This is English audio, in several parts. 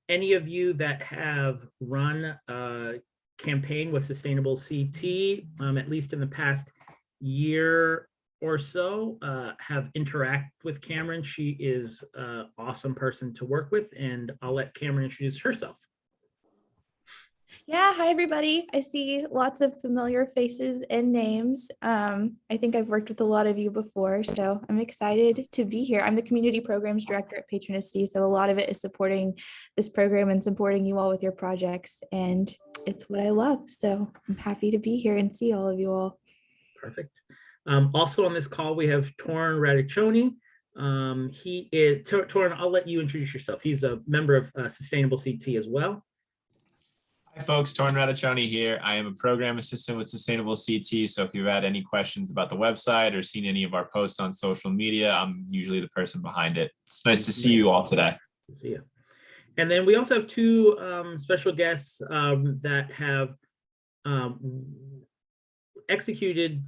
Any of you that have run a campaign with Sustainable CT, at least in the past year or so, have interacted with Cameron. She is an awesome person to work with, and I'll let Cameron introduce herself. Yeah, hi everybody. I see lots of familiar faces and names. I think I've worked with a lot of you before, so I'm excited to be here. I'm the Community Programs Director at Patronicity, so a lot of it is supporting this program and supporting you all with your projects, and it's what I love. So I'm happy to be here and see all of you all. Perfect. Also on this call, we have Torin Radiccioni. He is, Torin, I'll let you introduce yourself. He's a member of Sustainable CT as well. Hi folks, Torin Radiccioni here. I am a program assistant with Sustainable CT. So if you've had any questions about the website or seen any of our posts on social media, I'm usually the person behind it. It's nice to see you all today. Good to see you. And then we also have two special guests that have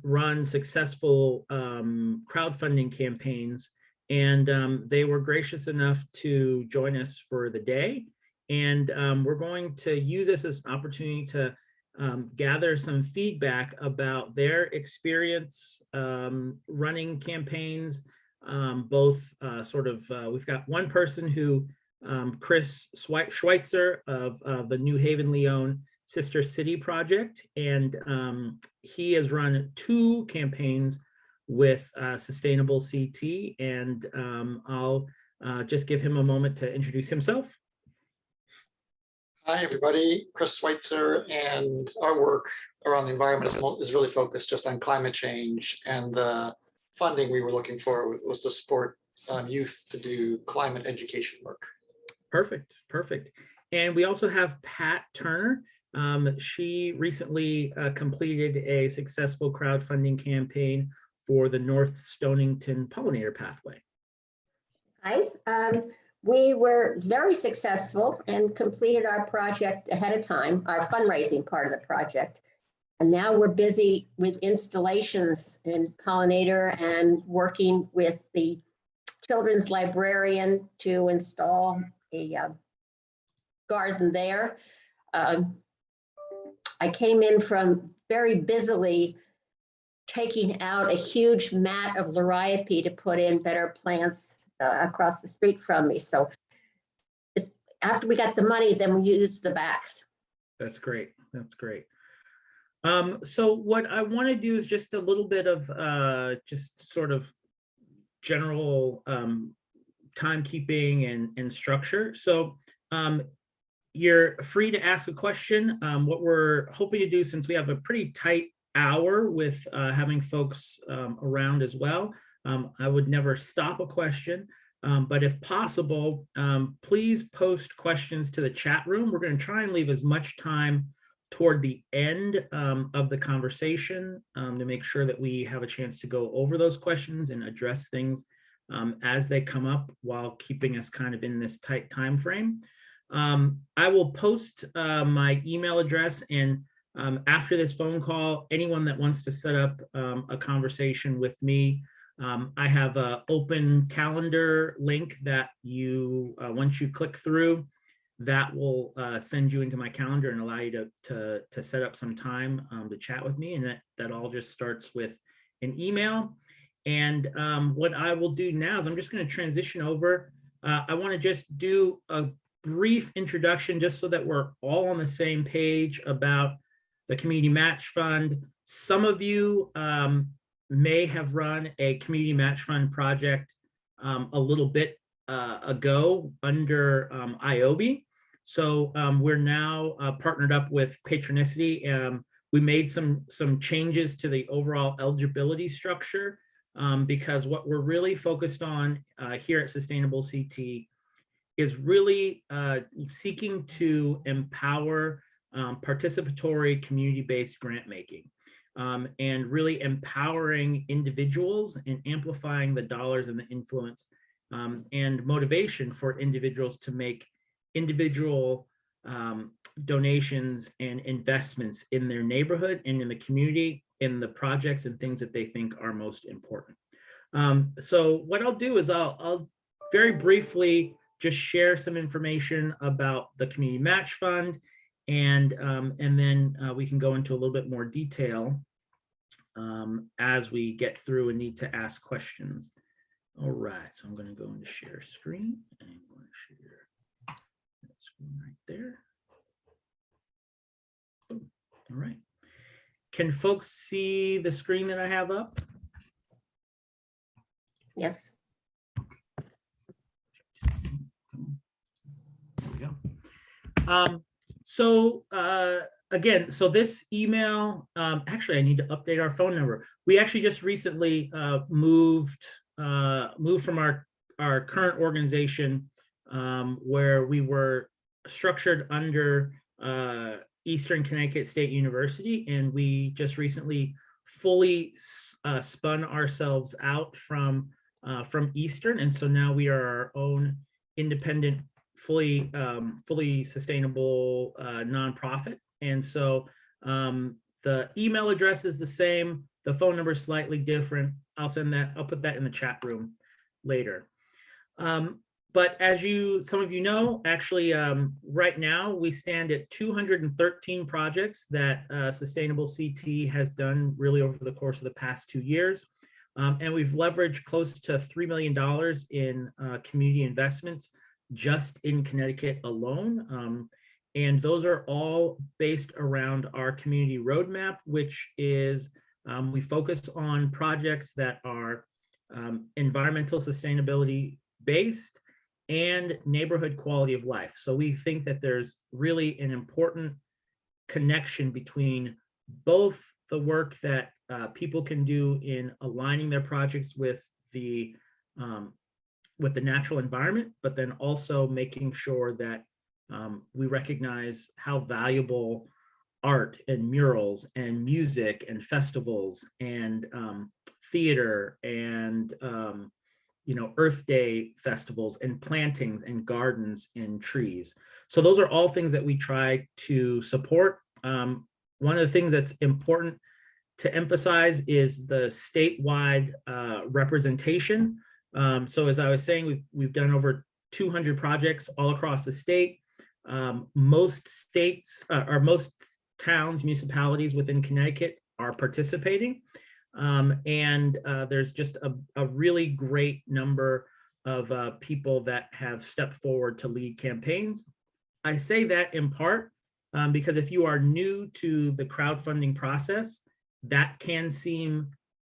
run successful crowdfunding campaigns, and they were gracious enough to join us for the day. And we're going to use this as an opportunity to gather some feedback about their experience running campaigns, both we've got one person who, Chris Schweitzer of the New Haven Leon Sister City Project, and he has run 2 campaigns with Sustainable CT, and I'll just give him a moment to introduce himself. Hi, everybody. Chris Schweitzer, and our work around the environment is really focused just on climate change, and the funding we were looking for was to support youth to do climate education work. Perfect, perfect. And we also have Pat Turner. She recently completed a successful crowdfunding campaign for the North Stonington Pollinator Pathway. Hi. We were very successful and completed our project ahead of time, our fundraising part of the project. And now we're busy with installations in pollinator and working with the children's librarian to install a garden there. I came in from very busily taking out a huge mat of liriope to put in better plants across the street from me. So it's after we got the money, then we used the backs. That's great. That's great. So what I want to do is just a little bit of just sort of general timekeeping and structure. So you're free to ask a question. What we're hoping to do, since we have a pretty tight hour with having folks around as well, I would never stop a question, but if possible, please post questions to the chat room. We're going to try and leave as much time toward the end of the conversation to make sure that we have a chance to go over those questions and address things as they come up while keeping us kind of in this tight time frame. I will post my email address, and after this phone call, anyone that wants to set up a conversation with me, I have an open calendar link that you, once you click through, that will send you into my calendar and allow you to set up some time to chat with me. And that all just starts with an email. And what I will do now is I'm just going to transition over. I want to just do a brief introduction just so that we're all on the same page about the Community Match Fund. Some of you may have run a Community Match Fund project a little bit ago under IOBI. So we're now partnered up with Patronicity. We made some changes to the overall eligibility structure because what we're really focused on here at Sustainable CT is really seeking to empower participatory community-based grant making. And really empowering individuals and amplifying the dollars and the influence and motivation for individuals to make individual donations and investments in their neighborhood and in the community, in the projects and things that they think are most important. So what I'll do is I'll very briefly just share some information about the Community Match Fund, and then we can go into a little bit more detail as we get through and need to ask questions. All right, so I'm going to go into share screen, and I'm going to share that screen right there. Oh, all right. Can folks see the screen that I have up? Yes. There we go. Again, so this email, actually, I need to update our phone number. We actually just recently moved from our current organization where we were structured under Eastern Connecticut State University, and we just recently fully spun ourselves out from Eastern, and so now we are our own independent, fully sustainable nonprofit. And so the email address is the same, the phone number is slightly different. I'll put that in the chat room later. But as some of you know, actually right now we stand at 213 projects that Sustainable CT has done really over the course of the past 2 years. And we've leveraged close to $3 million in community investments just in Connecticut alone. And those are all based around our community roadmap, which is we focus on projects that are environmental sustainability based and neighborhood quality of life. So we think that there's really an important connection between both the work that people can do in aligning their projects with the natural environment, but then also making sure that we recognize how valuable art and murals and music and festivals and theater and Earth Day festivals and plantings and gardens and trees. So those are all things that we try to support. One of the things that's important to emphasize is the statewide representation. So as I was saying, we've done over 200 projects all across the state. Most states or most towns, municipalities within Connecticut are participating. And there's just a really great number of people that have stepped forward to lead campaigns. I say that in part because if you are new to the crowdfunding process, that can seem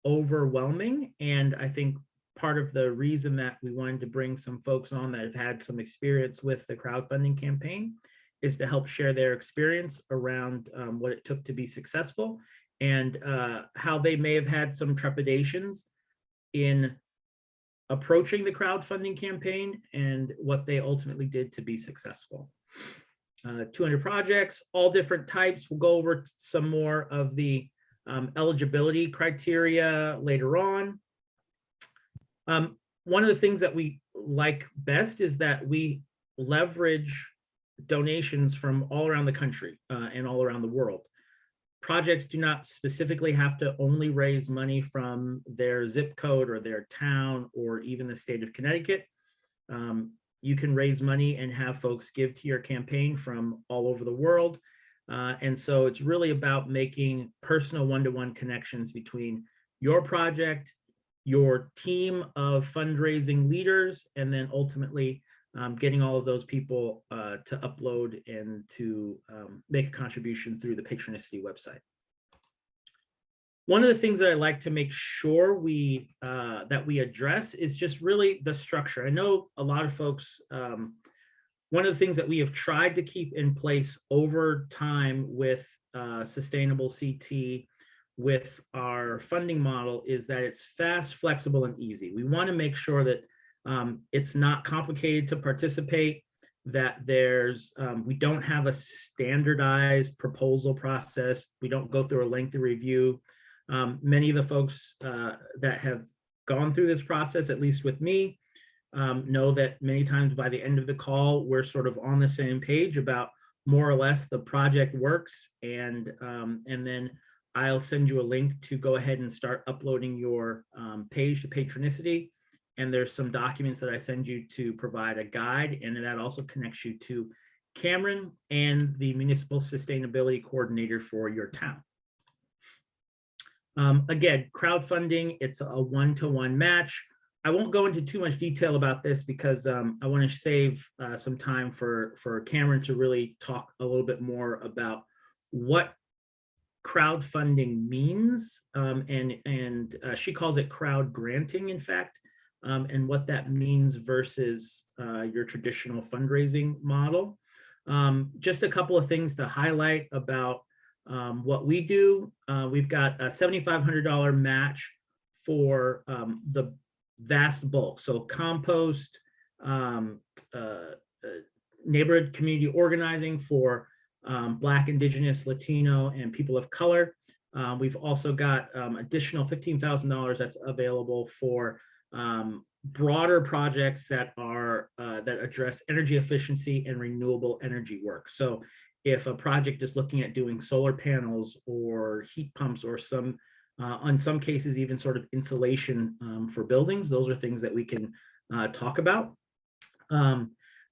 overwhelming. And I think part of the reason that we wanted to bring some folks on that have had some experience with the crowdfunding campaign is to help share their experience around what it took to be successful and how they may have had some trepidations in approaching the crowdfunding campaign and what they ultimately did to be successful. 200 projects, all different types. We'll go over some more of the eligibility criteria later on. One of the things that we like best is that we leverage donations from all around the country and all around the world. Projects do not specifically have to only raise money from their zip code or their town or even the state of Connecticut. You can raise money and have folks give to your campaign from all over the world. And so it's really about making personal one-to-one connections between your project, your team of fundraising leaders, and then ultimately getting all of those people to upload and to make a contribution through the Patronicity website. One of the things that I like to make sure that we address is just really the structure. I know a lot of folks, one of the things that we have tried to keep in place over time with Sustainable CT, with our funding model, is that it's fast, flexible, and easy. We want to make sure that it's not complicated to participate, that we don't have a standardized proposal process. We don't go through a lengthy review. Many of the folks that have gone through this process, at least with me, know that many times by the end of the call, we're sort of on the same page about more or less the project works. And then I'll send you a link to go ahead and start uploading your page to Patronicity. and there's some documents that I send you to provide a guide, and that also connects you to Cameron and the Municipal Sustainability Coordinator for your town. Again, crowdfunding, it's a one-to-one match. I won't go into too much detail about this because I want to save some time for Cameron to really talk a little bit more about what crowdfunding means, and she calls it crowd granting, in fact, and what that means versus your traditional fundraising model. Just a couple of things to highlight about what we do. We've got a $7,500 match for the vast bulk. So compost, neighborhood community organizing for Black, Indigenous, Latino, and people of color. We've also got additional $15,000 that's available for broader projects that are that address energy efficiency and renewable energy work. So if a project is looking at doing solar panels or heat pumps or some, in some cases, even sort of insulation for buildings, those are things that we can talk about.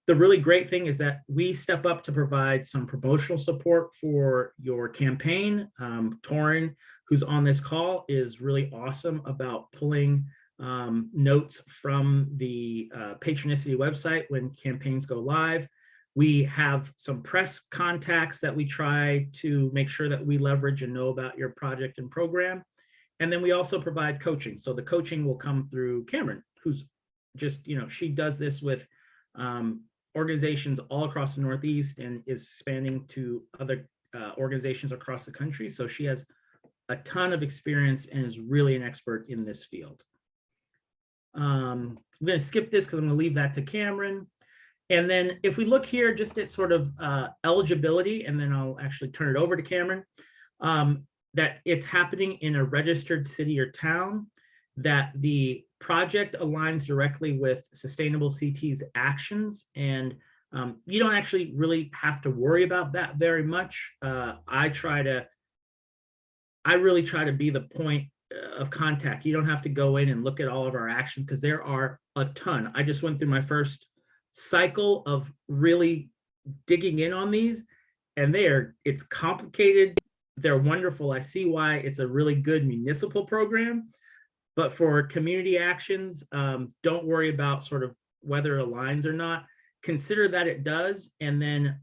The really great thing is that we step up to provide some promotional support for your campaign. Torin, who's on this call, is really awesome about pulling notes from the Patronicity website when campaigns go live. We have some press contacts that we try to make sure that we leverage and know about your project and program. And then we also provide coaching. So the coaching will come through Cameron, who's just, she does this with organizations all across the Northeast and is spanning to other organizations across the country. So she has a ton of experience and is really an expert in this field. I'm going to skip this because I'm going to leave that to Cameron. And then if we look here just at sort of eligibility, and then I'll actually turn it over to Cameron, that it's happening in a registered city or town, that the project aligns directly with Sustainable CT's actions, and you don't actually really have to worry about that very much. I really try to be the point of contact. You don't have to go in and look at all of our actions because there are a ton. I just went through my first cycle of really digging in on these, and it's complicated. They're wonderful. I see why it's a really good municipal program. But for community actions, don't worry about sort of whether it aligns or not. Consider that it does. And then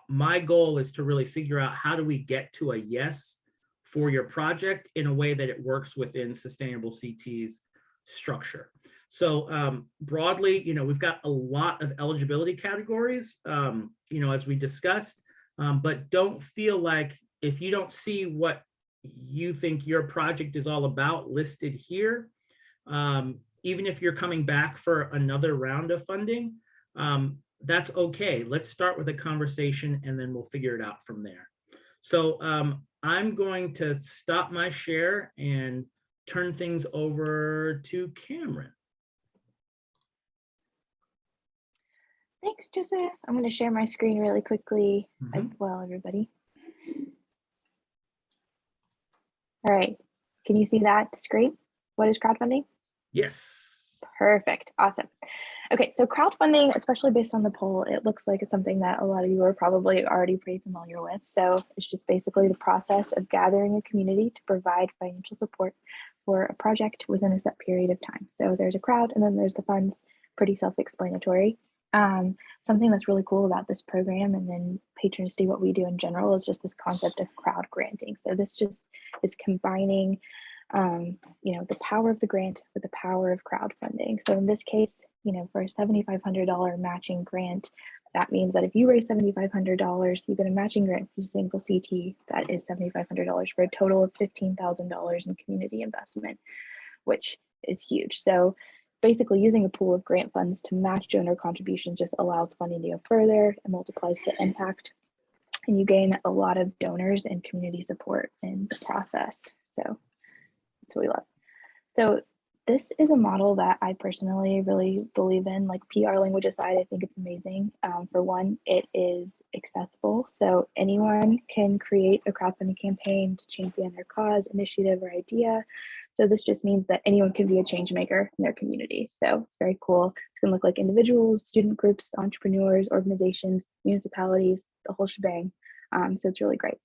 my goal is to really figure out how do we get to a yes for your project in a way that it works within Sustainable CT's structure. So broadly, we've got a lot of eligibility categories, as we discussed, but don't feel like if you don't see what you think your project is all about listed here, even if you're coming back for another round of funding, that's okay. Let's start with a conversation and then we'll figure it out from there. So I'm going to stop my share and turn things over to Cameron. Thanks, Joseph. I'm going to share my screen really quickly as well, everybody. All right, can you see that screen? What is crowdfunding? Yes. Perfect, awesome. Okay, so crowdfunding, especially based on the poll, it looks like it's something that a lot of you are probably already pretty familiar with. So it's just basically the process of gathering a community to provide financial support for a project within a set period of time. So there's a crowd and then there's the funds, pretty self-explanatory. Something that's really cool about this program and then Patronicity, what we do in general, is just this concept of crowd granting. So this just is combining, the power of the grant with the power of crowdfunding. So in this case, for a $7,500 matching grant, that means that if you raise $7,500, you get a matching grant for Sustainable CT that is $7,500 for a total of $15,000 in community investment, which is huge. So basically using a pool of grant funds to match donor contributions just allows funding to go further and multiplies the impact. And you gain a lot of donors and community support in the process. So that's what we love. So this is a model that I personally really believe in. Like, PR language aside, I think it's amazing. For one, it is accessible. So anyone can create a crowdfunding campaign to champion their cause, initiative, or idea. So this just means that anyone can be a change maker in their community. So it's very cool. It's going to look like individuals, student groups, entrepreneurs, organizations, municipalities, the whole shebang. So it's really great.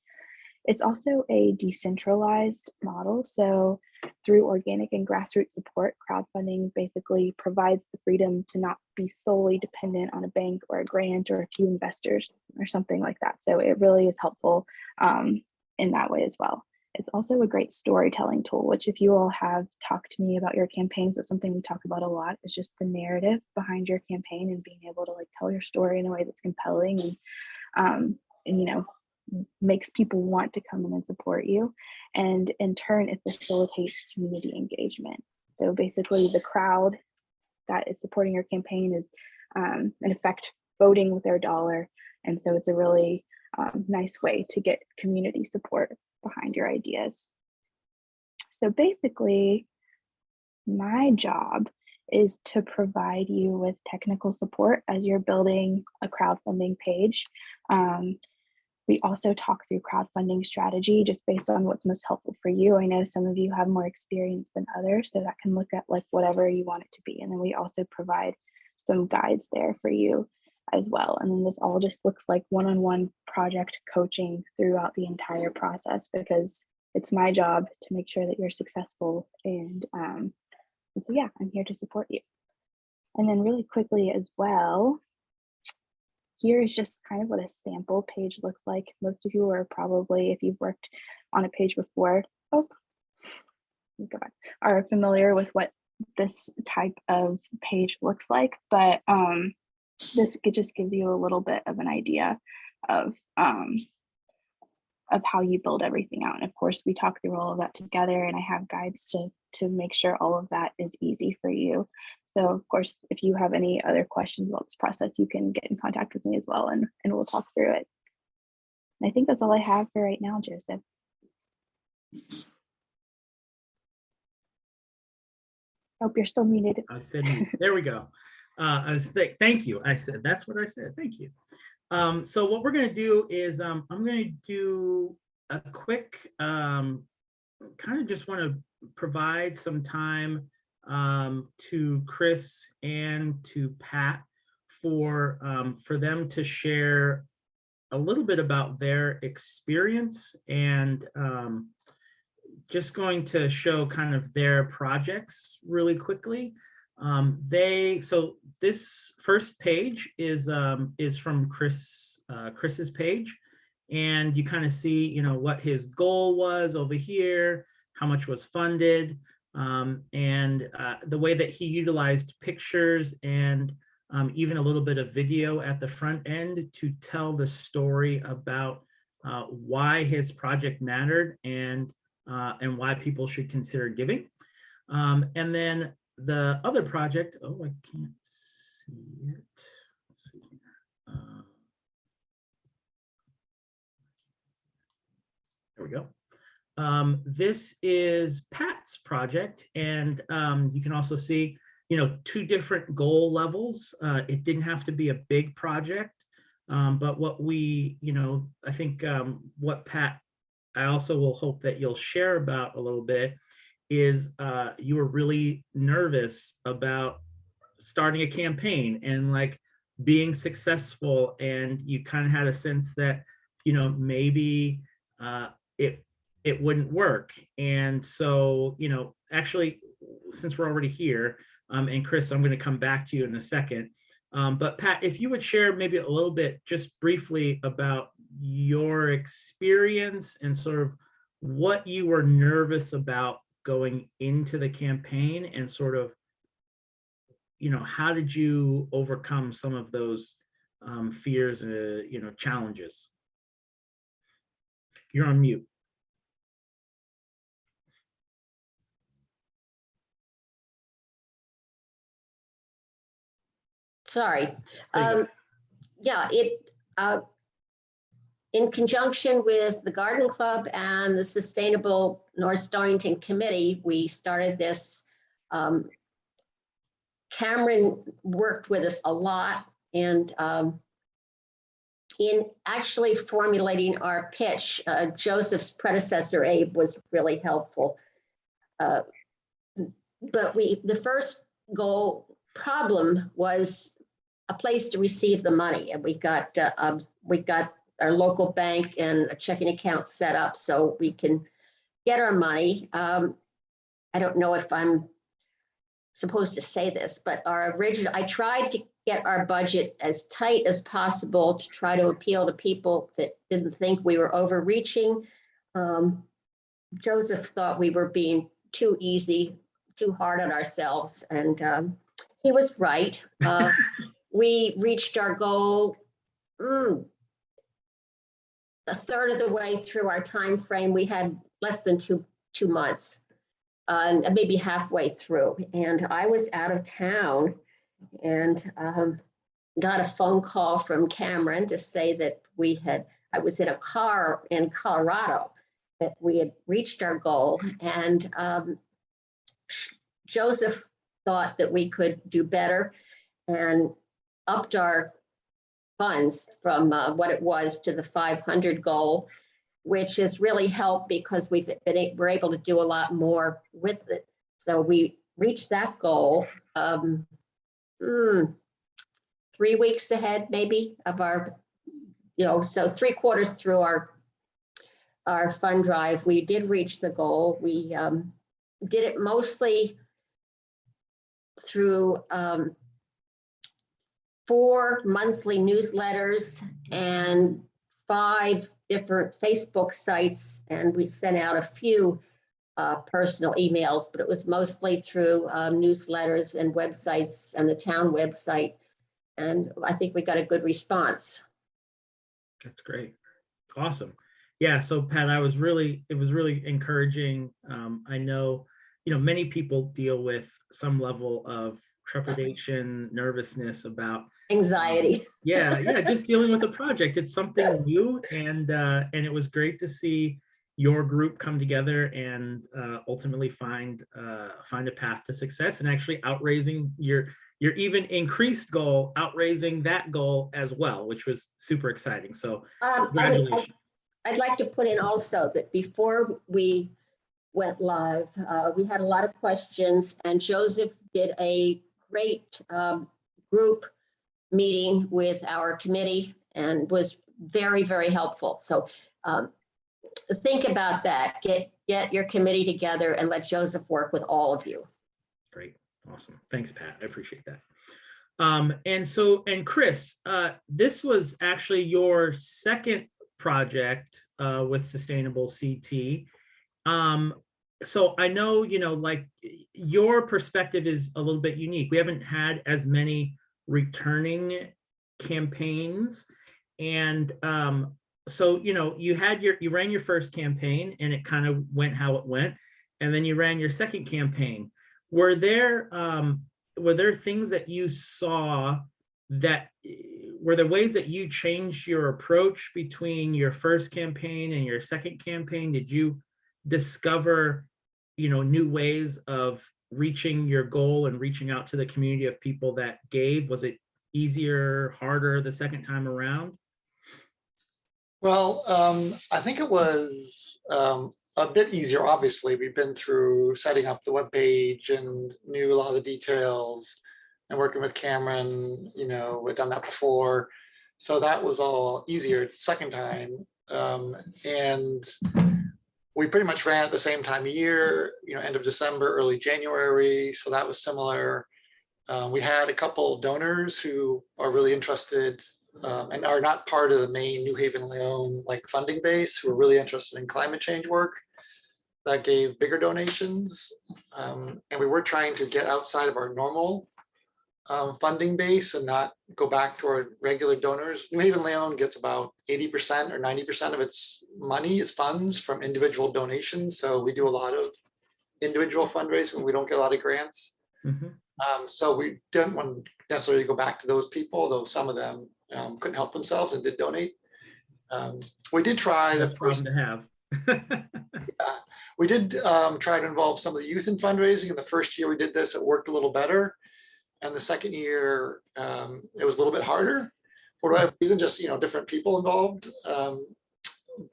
It's also a decentralized model. So through organic and grassroots support, crowdfunding basically provides the freedom to not be solely dependent on a bank or a grant or a few investors or something like that. So it really is helpful in that way as well. It's also a great storytelling tool, which if you all have talked to me about your campaigns, that's something we talk about a lot, is just the narrative behind your campaign and being able to like tell your story in a way that's compelling and you know, makes people want to come in and support you. And in turn, it facilitates community engagement. So basically the crowd that is supporting your campaign is in effect voting with their dollar. And so it's a really nice way to get community support behind your ideas. So basically, my job is to provide you with technical support as you're building a crowdfunding page. We also talk through crowdfunding strategy just based on what's most helpful for you. I know some of you have more experience than others, so that can look at like whatever you want it to be. And then we also provide some guides there for you as well. And then this all just looks like one-on-one project coaching throughout the entire process, because it's my job to make sure that you're successful. And so yeah, I'm here to support you. And then really quickly as well, here is just kind of what a sample page looks like. Most of you are probably, if you've worked on a page before, are familiar with what this type of page looks like. But this just gives you a little bit of an idea of how you build everything out. And of course, we talk through all of that together, and I have guides to make sure all of that is easy for you. So of course, if you have any other questions about this process, you can get in contact with me as well, and we'll talk through it. And I think that's all I have for right now, Joseph. Hope you're still muted. I said, mute. There we go. Thank you. I said, that's what I said. Thank you. So what we're going to do is I'm going to do a quick, kind of just want to provide some time to Chris and to Pat for them to share a little bit about their experience, and just going to show kind of their projects really quickly. So this first page is from Chris's page, and you kind of see, you know, what his goal was over here, how much was funded, and the way that he utilized pictures and even a little bit of video at the front end to tell the story about why his project mattered and why people should consider giving. And then the other project, oh, I can't see it. Let's see. There we go. This is Pat's project, and you can also see, you know, two different goal levels. It didn't have to be a big project, but what we, you know, I think what Pat, I also will hope that you'll share about a little bit is you were really nervous about starting a campaign and like being successful, and you kind of had a sense that, you know, maybe it wouldn't work. And so, you know, actually, since we're already here, and Chris, I'm going to come back to you in a second. But Pat, if you would share maybe a little bit, just briefly, about your experience and sort of what you were nervous about going into the campaign, and sort of, you know, how did you overcome some of those fears, you know, challenges? You're on mute. Sorry. There you go. Yeah, in conjunction with the Garden Club and the Sustainable North Stonington Committee, we started this. Cameron worked with us a lot, and in actually formulating our pitch, Joseph's predecessor, Abe, was really helpful. but the first goal problem was a place to receive the money. And we got our local bank and a checking account set up so we can get our money. I don't know if I'm supposed to say this, but I tried to get our budget as tight as possible to try to appeal to people that didn't think we were overreaching. Joseph thought we were being too easy, too hard on ourselves, and he was right. We reached our goal a third of the way through our time frame. We had less than two months, maybe halfway through, and I was out of town, and got a phone call from Cameron to say that I was in a car in Colorado, that we had reached our goal, and Joseph thought that we could do better and upped our funds from what it was to the 500 goal, which has really helped because we're able to do a lot more with it. So we reached that goal 3 weeks ahead, maybe, of our, so 3/4 through our fund drive, we did reach the goal. We did it mostly through 4 monthly newsletters and 5 different Facebook sites, and we sent out a few personal emails, but it was mostly through newsletters and websites and the town website. And I think we got a good response. That's great. Awesome. Yeah. So Pat, it was really encouraging. I know, many people deal with some level of trepidation, nervousness about Anxiety. just dealing with a project. It's something new, and it was great to see your group come together and ultimately find a path to success, and actually outraising your even increased goal, outraising that goal as well, which was super exciting. So congratulations. I'd like to put in also that before we went live, we had a lot of questions, and Joseph did a great group meeting with our committee and was very, very helpful. So think about that. Get your committee together and let Joseph work with all of you. Great. Awesome. Thanks, Pat. I appreciate that. And Chris, this was actually your second project with Sustainable CT. So I know, like, your perspective is a little bit unique. We haven't had as many returning campaigns. And so, you ran your first campaign and it kind of went how it went. And then you ran your second campaign. Were there things that you saw were there ways that you changed your approach between your first campaign and your second campaign? Did you discover, new ways of reaching your goal and reaching out to the community of people that gave? Was it easier, harder the second time around? Well, I think it was a bit easier. Obviously, we've been through setting up the webpage and knew a lot of the details, and working with Cameron, we've done that before. So that was all easier the second time. And we pretty much ran at the same time of year, end of December, early January. So that was similar. We had a couple donors who are really interested and are not part of the main New Haven Leon funding base, who are really interested in climate change work, that gave bigger donations. And we were trying to get outside of our normal funding base and not go back to our regular donors. New Haven Leon gets about 80% or 90% of its money, its funds, from individual donations. So we do a lot of individual fundraising. We don't get a lot of grants. Mm-hmm. So we didn't want to necessarily go back to those people, though some of them couldn't help themselves and did donate. We did try. That's a problem to have. We did try to involve some of the youth in fundraising. In the first year we did this, it worked a little better. And the second year, it was a little bit harder for whatever reason, just, different people involved.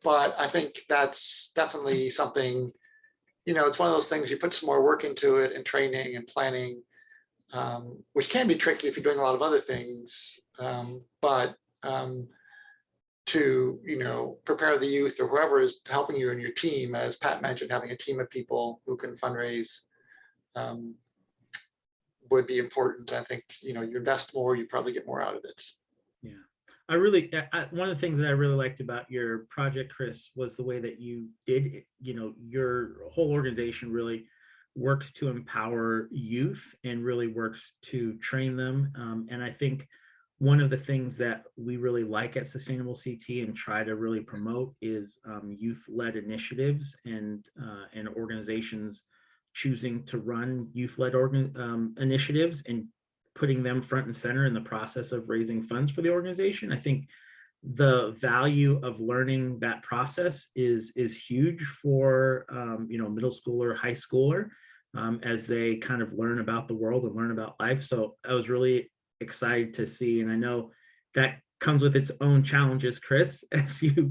But I think that's definitely something it's one of those things, you put some more work into it and training and planning, which can be tricky if you're doing a lot of other things. But to, prepare the youth or whoever is helping you in your team, as Pat mentioned, having a team of people who can fundraise would be important. I think, you invest more, you probably get more out of it. Yeah. One of the things that I really liked about your project, Chris, was the way that you did, your whole organization really works to empower youth and really works to train them. And I think one of the things that we really like at Sustainable CT and try to really promote is youth-led initiatives and organizations choosing to run youth-led initiatives and putting them front and center in the process of raising funds for the organization. I think the value of learning that process is huge for middle schooler, high schooler, as they kind of learn about the world and learn about life. So I was really excited to see, and I know that comes with its own challenges, Chris, as you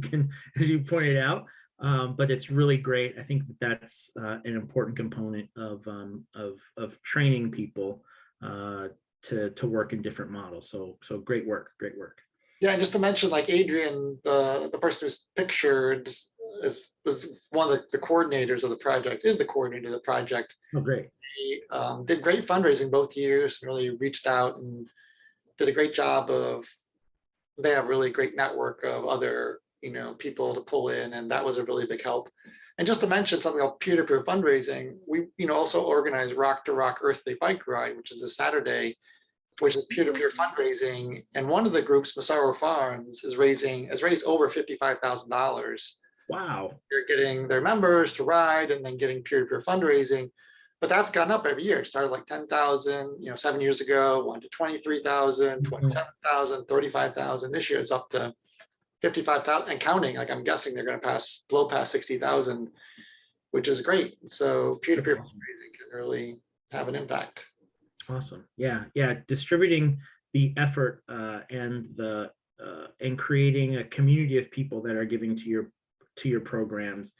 pointed out. But it's really great. I think that's an important component of training people to work in different models. So great work. Yeah, and just to mention, like Adrian, the person who's pictured was one of the coordinators of the project, is the coordinator of the project. Oh, great. He did great fundraising both years, really reached out and did a great job they have a really great network of other, people to pull in, and that was a really big help. And just to mention something about peer-to-peer fundraising, we, also organize Rock to Rock Earth Day Bike Ride, which is a Saturday, which is peer-to-peer fundraising. And one of the groups, Massaro Farms, has raised over $55,000. Wow. They're getting their members to ride and then getting peer-to-peer fundraising. But that's gone up every year. It started like 10,000, 7 years ago, went to 23,000, 27,000, 35,000. This year it's up to 55,000 and counting. Like, I'm guessing they're going to blow past 60,000, which is great. So peer-to-peer fundraising can really have an impact. Awesome. Yeah. Distributing the effort and creating a community of people that are giving to your programs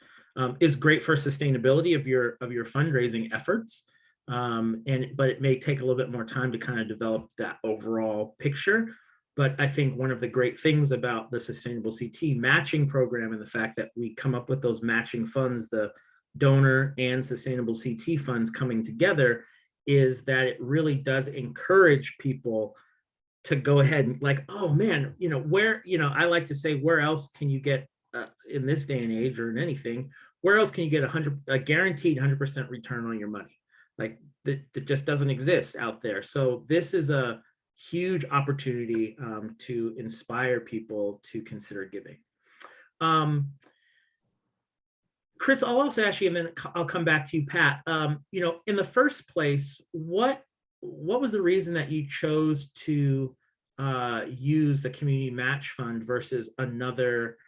is great for sustainability of your fundraising efforts. But it may take a little bit more time to kind of develop that overall picture. But I think one of the great things about the Sustainable CT matching program and the fact that we come up with those matching funds, the donor and Sustainable CT funds coming together, is that it really does encourage people to go ahead and like, oh man, where, I like to say, where else can you get in this day and age, or in anything, where else can you get a guaranteed 100% return on your money? Like that just doesn't exist out there. So this is a huge opportunity to inspire people to consider giving. Chris, I'll also ask you, and then I'll come back to you, Pat. In the first place, what was the reason that you chose to use the community match fund versus another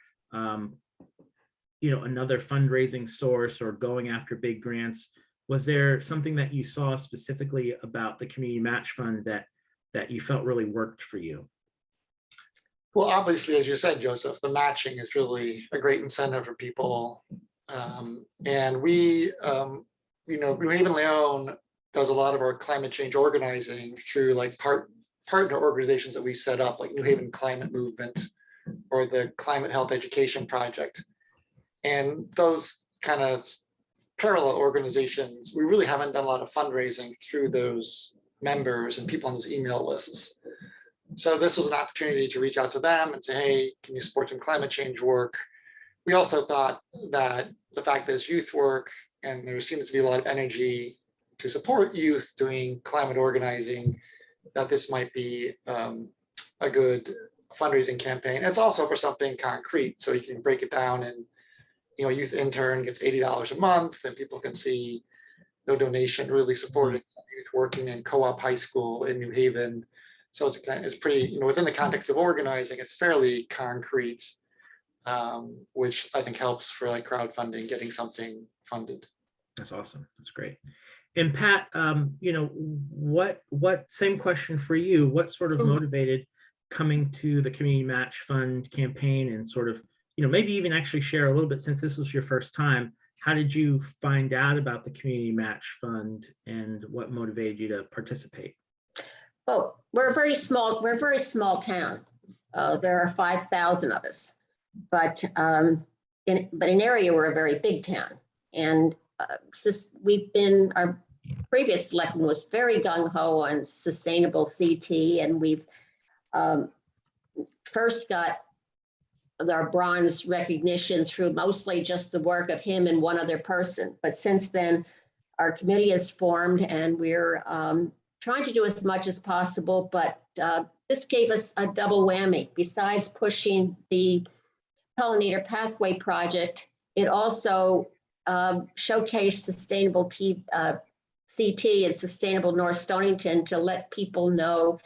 fundraising source or going after big grants? Was there something that you saw specifically about the community match fund that you felt really worked for you? Well, obviously, as you said, Joseph, the matching is really a great incentive for people. And we, New Haven Leon does a lot of our climate change organizing through like partner organizations that we set up, like New Haven Climate Movement or the Climate Health Education Project. And those kind of parallel organizations, we really haven't done a lot of fundraising through those members and people on those email lists. So this was an opportunity to reach out to them and say, hey, can you support some climate change work? We also thought that the fact that it's youth work and there seems to be a lot of energy to support youth doing climate organizing, that this might be a good fundraising campaign. It's also for something concrete, so you can break it down and, a youth intern gets $80 a month and people can see no donation really supporting youth working in Co-op high school in New Haven. So it's pretty, within the context of organizing, it's fairly concrete, which I think helps for like crowdfunding, getting something funded. That's awesome. That's great. And Pat, what same question for you? What sort of motivated coming to the Community Match Fund campaign, and sort of, maybe even actually share a little bit, since this was your first time, how did you find out about the Community Match Fund and what motivated you to participate? Oh, we're a very small town. There are 5,000 of us, but in area, we're a very big town. And our previous selectman was very gung-ho on sustainable CT, and we've first got our bronze recognition through mostly just the work of him and one other person. But since then, our committee has formed, and we're trying to do as much as possible, but this gave us a double whammy. Besides pushing the Pollinator Pathway Project, it also showcased sustainable CT and sustainable North Stonington to let people know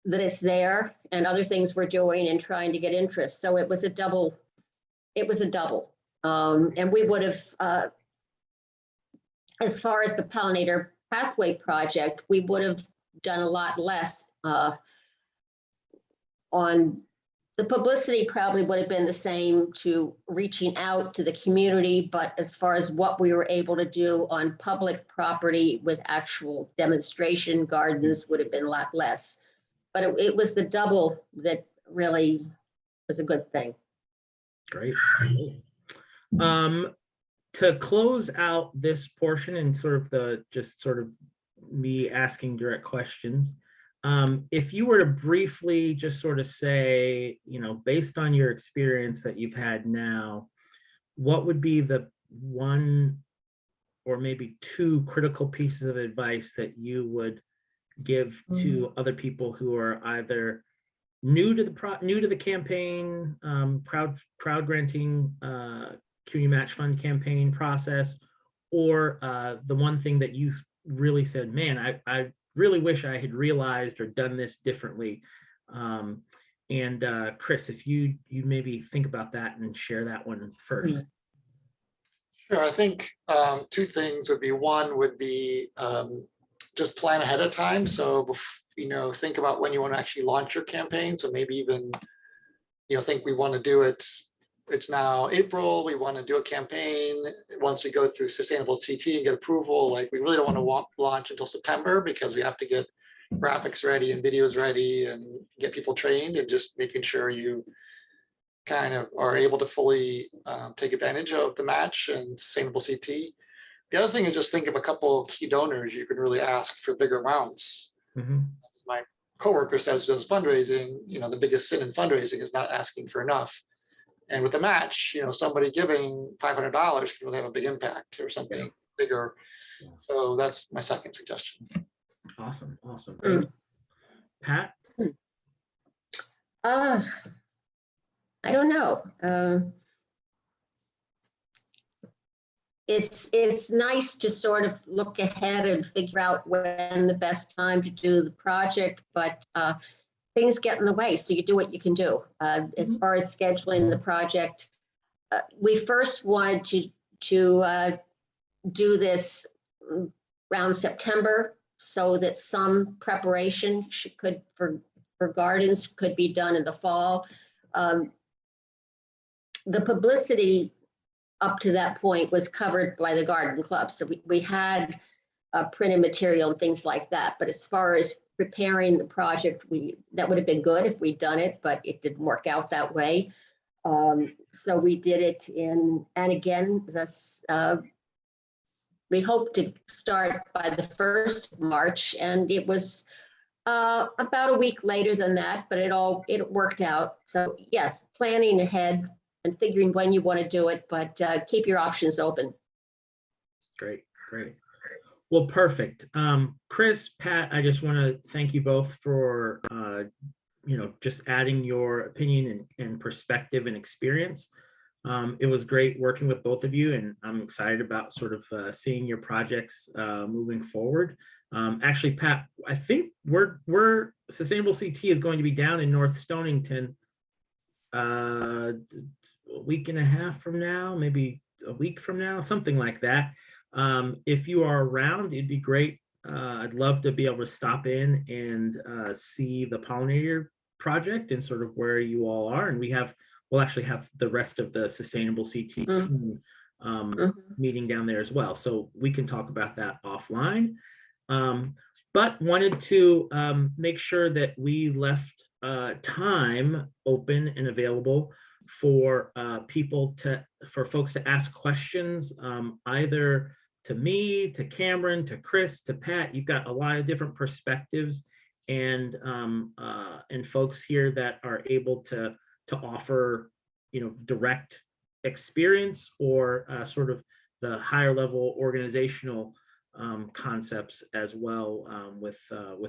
that it's there and other things we're doing and trying to get interest. So it was a double. And we would have, as far as the Pollinator Pathway Project, we would have done a lot less on the publicity. Probably would have been the same to reaching out to the community, but as far as what we were able to do on public property with actual demonstration gardens would have been a lot less. But it was the double that really was a good thing. Great. To close out this portion and sort of me asking direct questions, if you were to briefly just sort of say, based on your experience that you've had now, what would be the one or maybe two critical pieces of advice that you would give to other people who are either new to the campaign, crowd granting, community match fund campaign process, or the one thing that you really said, man, I really wish I had realized or done this differently. And Chris, if you maybe think about that and share that one first. Sure. I think two things would be, one would be just plan ahead of time. So, think about when you want to actually launch your campaign. So maybe even, think we want to do it. It's now April. We want to do a campaign. Once we go through sustainable CT and get approval, like we really don't want to launch until September, because we have to get graphics ready and videos ready and get people trained, and just making sure you kind of are able to fully take advantage of the match and sustainable CT. The other thing is just think of a couple of key donors you can really ask for bigger amounts. My coworker says does fundraising, the biggest sin in fundraising is not asking for enough. And with the match, somebody giving $500 can really have a big impact, or something bigger. So that's my second suggestion. Awesome. Thank you. Pat? I don't know. It's nice to sort of look ahead and figure out when the best time to do the project, but things get in the way, so you do what you can do. As far as scheduling the project, we first wanted to do this around September, so that some preparation for gardens could be done in the fall. The publicity up to that point was covered by the garden club, so we had printed material and things like that. But as far as preparing the project, that would have been good if we'd done it, but it didn't work out that way. So we did it and again, we hope to start by the 1st of March, and it was about a week later than that, but it worked out. So yes, planning ahead and figuring when you want to do it, but keep your options open. Great. Well, perfect. Chris, Pat, I just want to thank you both for just adding your opinion and perspective and experience. It was great working with both of you, and I'm excited about sort of seeing your projects moving forward. Actually, Pat, I think we're Sustainable CT is going to be down in North Stonington a week and a half from now, maybe a week from now, something like that. If you are around, it'd be great. I'd love to be able to stop in and see the pollinator project and sort of where you all are. And we'll actually have the rest of the Sustainable CT team meeting down there as well. So we can talk about that offline. But wanted to make sure that we left time open and available for for folks to ask questions, either to me, to Cameron, to Chris, to Pat. You've got a lot of different perspectives and folks here that are able to offer, direct experience or sort of the higher level organizational concepts as well, with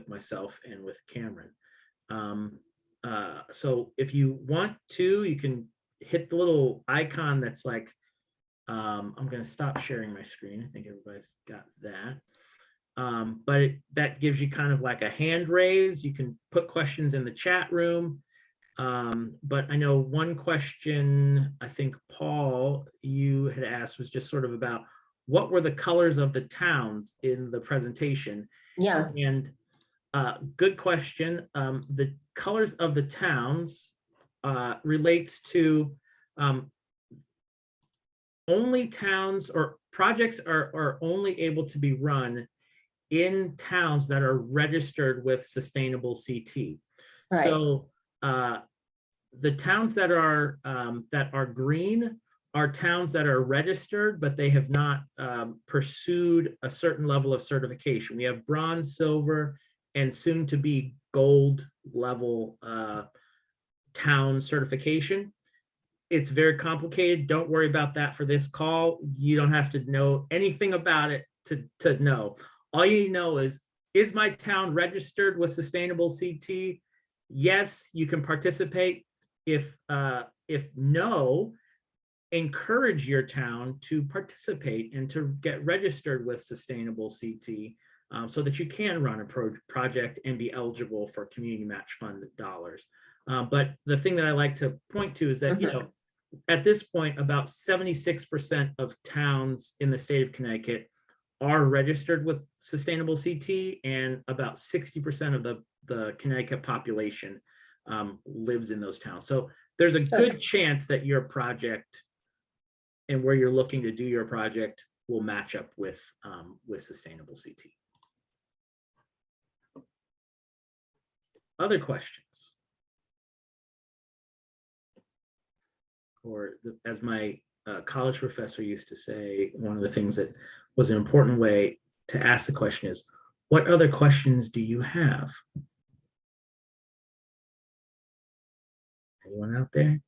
myself and with Cameron. So if you want to, you can hit the little icon that's like, I'm going to stop sharing my screen. I think everybody's got that. But that gives you kind of like a hand raise. You can put questions in the chat room. But I know one question, I think, Paul, you had asked was just sort of about what were the colors of the towns in the presentation? Yeah. And good question. The colors of the towns relates to only towns or projects are only able to be run in towns that are registered with Sustainable CT. Right. So the towns that are green are towns that are registered, but they have not pursued a certain level of certification. We have bronze, silver, and soon to be gold level town certification. It's very complicated. Don't worry about that for this call. You don't have to know anything about it to know. All you know is my town registered with Sustainable CT? Yes, you can participate. If no, encourage your town to participate and to get registered with Sustainable CT, so that you can run a project and be eligible for community match fund dollars. But the thing that I like to point to is that, at this point, about 76% of towns in the state of Connecticut are registered with Sustainable CT, and about 60% of the Connecticut population lives in those towns. So there's a good chance that your project and where you're looking to do your project will match up with Sustainable CT. Other questions? Or as my college professor used to say, one of the things that was an important way to ask the question is, what other questions do you have? Anyone out there?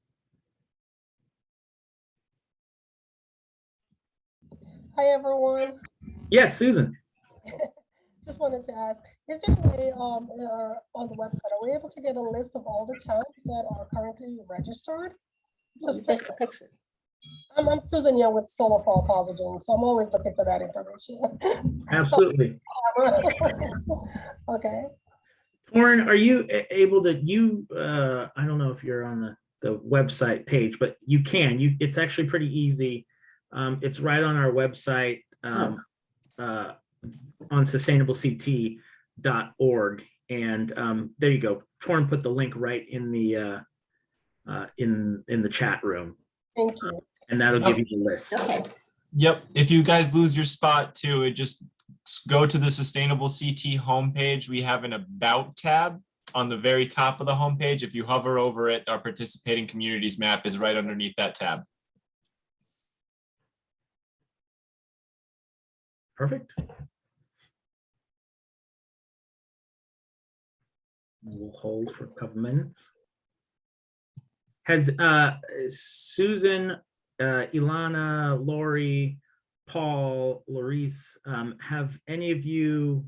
Hi, everyone. Yes, Susan. Just wanted to ask, is there a way on the website, are we able to get a list of all the towns that are currently registered? Just a picture. I'm Susan Young with Solar for Positive, so I'm always looking for that information. Absolutely. Okay. Torrin, are you able to, I don't know if you're on the website page, but you can, it's actually pretty easy. It's right on our website, on sustainableCT.org. And there you go. Torrin put the link right in the chat room. Thank you. And that'll give you the list. Okay. Yep. If you guys lose your spot too, it just go to the Sustainable CT homepage. We have an About tab on the very top of the homepage. If you hover over it, our participating communities map is right underneath that tab. Perfect. We'll hold for a couple minutes. Has Susan, Ilana, Lori, Paul, Larice, have any of you,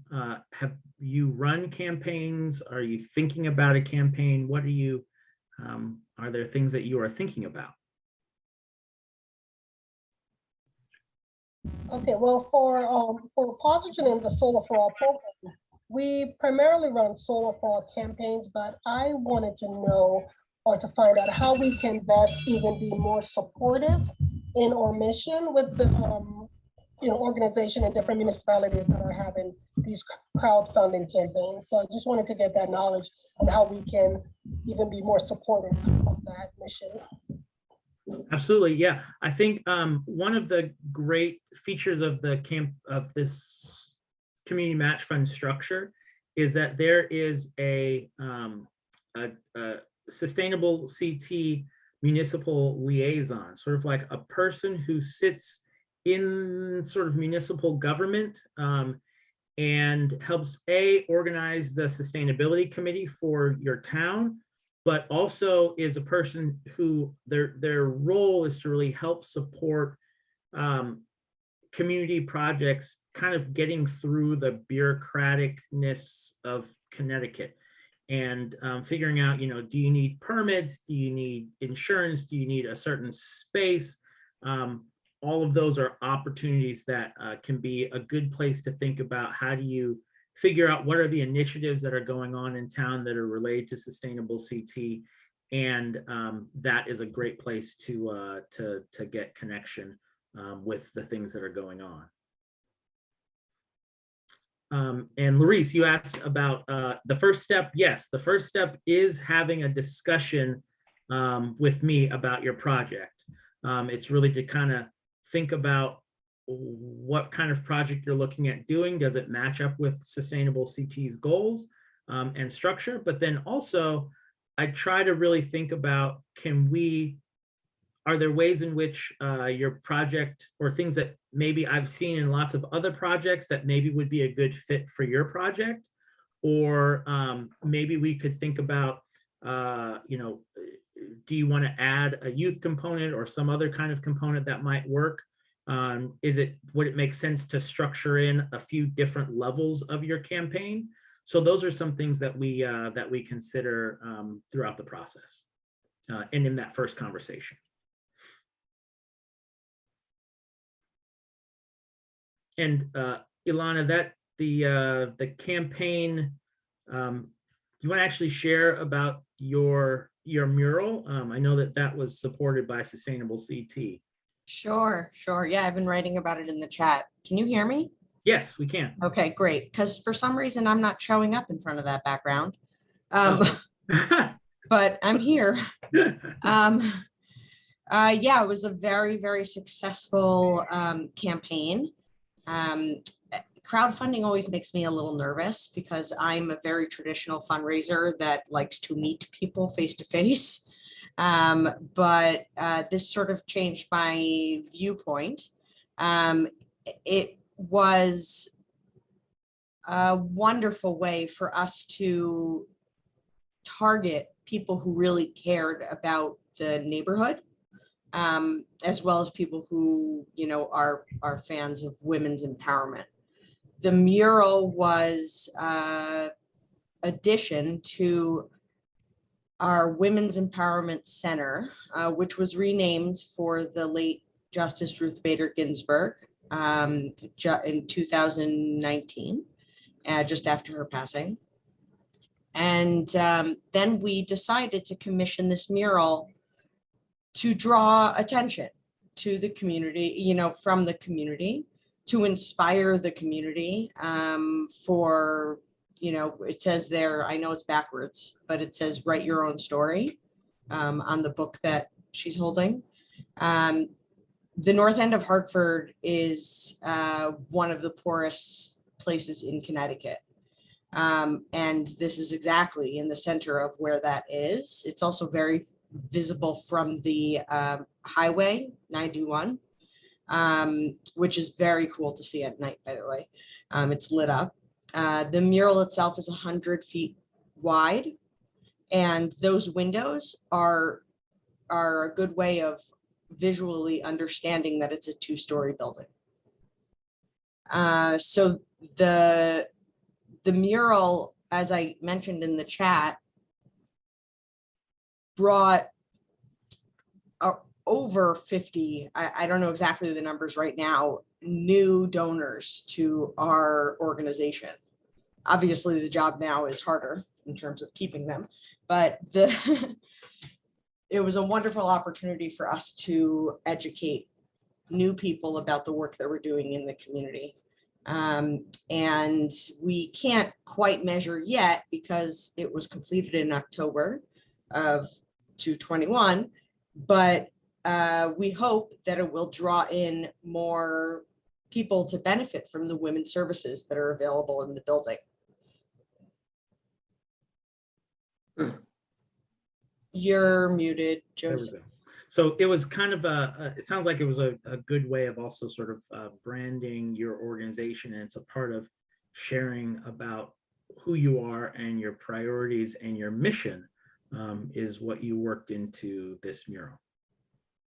have you run campaigns? Are you thinking about a campaign? What are you, are there things that you are thinking about? Okay, well, for Position and the Solar for All program, we primarily run Solar for All campaigns, but I wanted to know or to find out how we can best even be more supportive in our mission with the organization and different municipalities that are having these crowdfunding campaigns. So I just wanted to get that knowledge on how we can even be more supportive of that mission. Absolutely, yeah. I think one of the great features of this community match fund structure is that there is a sustainable CT municipal liaison, sort of like a person who sits in sort of municipal government and helps organize the sustainability committee for your town, but also is a person who their role is to really help support community projects kind of getting through the bureaucraticness of Connecticut and figuring out, do you need permits? Do you need insurance? Do you need a certain space? All of those are opportunities that can be a good place to think about how do you figure out what are the initiatives that are going on in town that are related to sustainable CT. And that is a great place to get connection with the things that are going on. And Larice, you asked about the first step. Yes, the first step is having a discussion with me about your project. It's really to kind of think about what kind of project you're looking at doing. Does it match up with Sustainable CT's goals and structure? But then also, I try to really think about, are there ways in which your project or things that maybe I've seen in lots of other projects that maybe would be a good fit for your project? Or maybe we could think about, do you want to add a youth component or some other kind of component that might work? Would it make sense to structure in a few different levels of your campaign? So those are some things that we consider throughout the process and in that first conversation. And Ilana, that the campaign, do you want to actually share about your mural? I know that was supported by Sustainable CT. Sure. Yeah, I've been writing about it in the chat. Can you hear me? Yes, we can. Okay, great. Because for some reason I'm not showing up in front of that background. But I'm here. Yeah, it was a very, very successful campaign. Crowdfunding always makes me a little nervous because I'm a very traditional fundraiser that likes to meet people face to face. But this sort of changed my viewpoint. It was a wonderful way for us to target people who really cared about the neighborhood, as well as people who, are fans of women's empowerment. The mural was addition to our Women's Empowerment Center, which was renamed for the late Justice Ruth Bader Ginsburg in 2019, just after her passing. And then we decided to commission this mural to draw attention to the community, from the community, to inspire the community for, it says there, I know it's backwards, but it says write your own story on the book that she's holding. The North End of Hartford is one of the poorest places in Connecticut. And this is exactly in the center of where that is. It's also very visible from the highway 91, which is very cool to see at night, by the way. It's lit up. The mural itself is 100 feet wide, and those windows are a good way of visually understanding that it's a two-story building. So the mural, as I mentioned in the chat, brought over 50, I don't know exactly the numbers right now, new donors to our organization. Obviously, the job now is harder in terms of keeping them, but it was a wonderful opportunity for us to educate new people about the work that we're doing in the community. And we can't quite measure yet because it was completed in October of 2021, but we hope that it will draw in more people to benefit from the women's services that are available in the building. You're muted, There we Joseph. go. So it was kind of it sounds like it was a good way of also sort of branding your organization, and it's a part of sharing about who you are and your priorities and your mission is what you worked into this mural.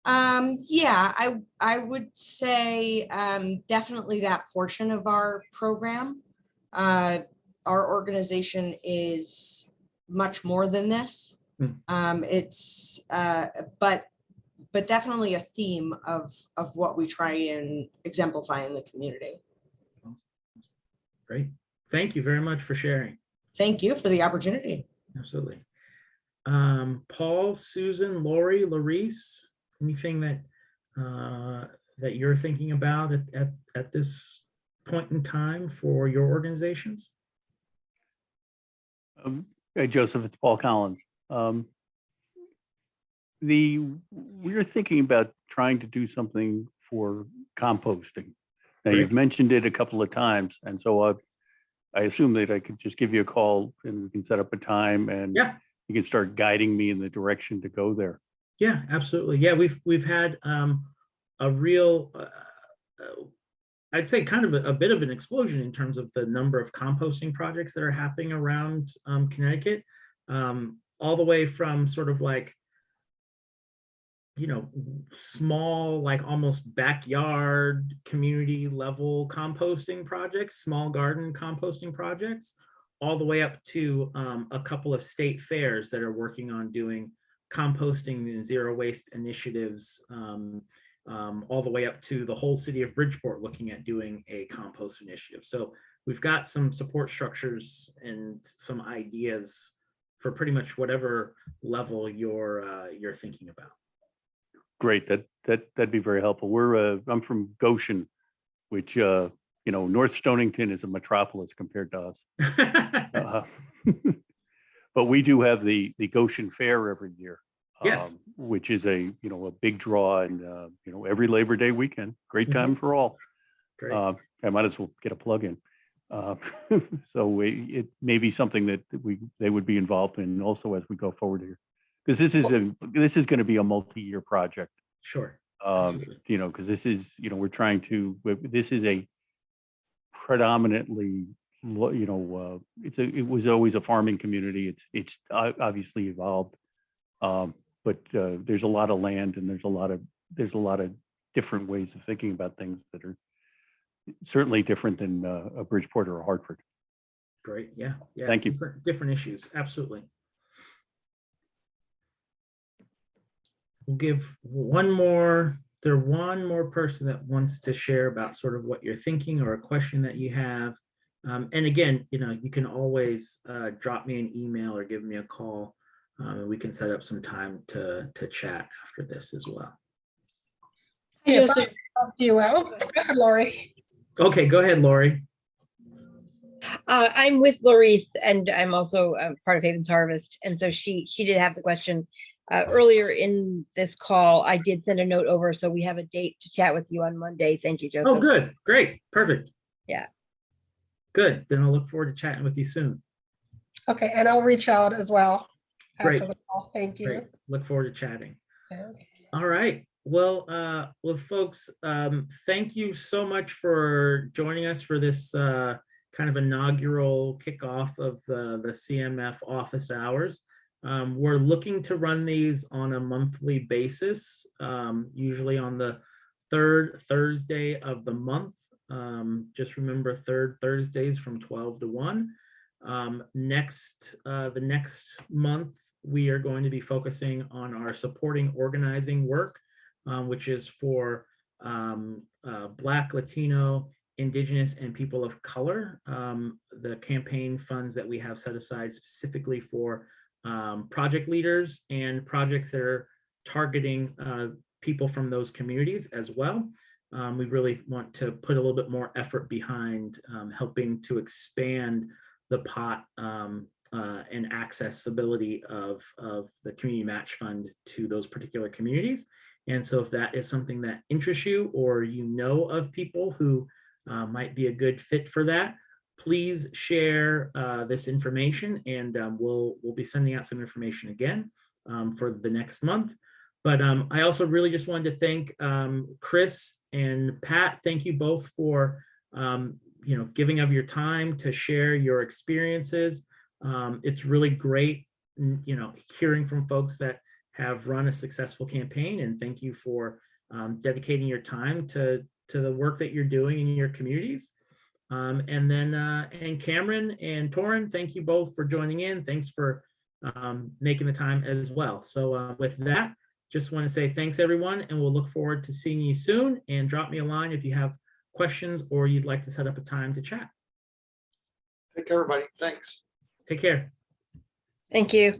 Yeah, I would say definitely that portion of our program. Our organization is much more than this. It's but definitely a theme of what we try and exemplify in the community. Great. Thank you very much for sharing. Thank you for the opportunity. Absolutely. Paul, Susan, Lori, Larice, anything that that you're thinking about at this point in time for your organizations? Hey, Joseph, it's Paul Collins. We're thinking about trying to do something for composting. Now, Great. you've mentioned it a couple of times, and so I assume that I could just give you a call and we can set up a time and Yeah. you can start guiding me in the direction to go there. Yeah, absolutely. Yeah, we've had a real, I'd say kind of a bit of an explosion in terms of the number of composting projects that are happening around Connecticut, all the way from sort of like, you know, small, like almost backyard community level composting projects, small garden composting projects, all the way up to a couple of state fairs that are working on doing composting and zero waste initiatives, all the way up to the whole city of Bridgeport looking at doing a compost initiative. So we've got some support structures and some ideas for pretty much whatever level you're thinking about. Great, that'd be very helpful. I'm from Goshen, which North Stonington is a metropolis compared to us. But we do have the Goshen Fair every year. Yes. Which is a big draw, and every Labor Day weekend, great time for all. Great. I might as well get a plug in. So it may be something that they would be involved in also as we go forward here, because this is going to be a multi-year project. Sure. Because this is this is a predominantly it was always a farming community. It's obviously evolved. But there's a lot of land, and there's a lot of different ways of thinking about things that are certainly different than a Bridgeport or a Hartford. Great. Yeah. Thank you. Different issues. Absolutely. We'll give one more person that wants to share about sort of what you're thinking or a question that you have. And again, you can always drop me an email or give me a call. We can set up some time to chat after this as well. Yes, I'll talk to you. Go ahead, Lori. Okay, go ahead, Lori. I'm with Larice, and I'm also part of Havens Harvest. And so she did have the question earlier in this call. I did send a note over, so we have a date to chat with you on Monday. Thank you, Joseph. Oh, good. Great. Perfect. Yeah. Good. Then I'll look forward to chatting with you soon. Okay, and I'll reach out as well Great. after the call. Thank you. Great. Look forward to chatting. Okay. All right. Well, folks, thank you so much for joining us for this kind of inaugural kickoff of the CMF office hours. We're looking to run these on a monthly basis, usually on the third Thursday of the month. Just remember, third Thursdays from 12 to 1. The next month, we are going to be focusing on our supporting organizing work, which is for Black, Latino, Indigenous, and people of color. The campaign funds that we have set aside specifically for project leaders and projects that are targeting people from those communities as well. We really want to put a little bit more effort behind helping to expand the pot and accessibility of the community match fund to those particular communities. And so if that is something that interests you, or you know of people who might be a good fit for that, please share this information, and we'll be sending out some information again for the next month. But I also really just wanted to thank Chris and Pat. Thank you both for giving of your time to share your experiences. It's really great, hearing from folks that have run a successful campaign, and thank you for dedicating your time to the work that you're doing in your communities. And Cameron and Torrin, thank you both for joining in. Thanks for making the time as well. So with that, just want to say thanks everyone, and we'll look forward to seeing you soon. And drop me a line if you have questions or you'd like to set up a time to chat. Take care, everybody. Thanks. Take care. Thank you.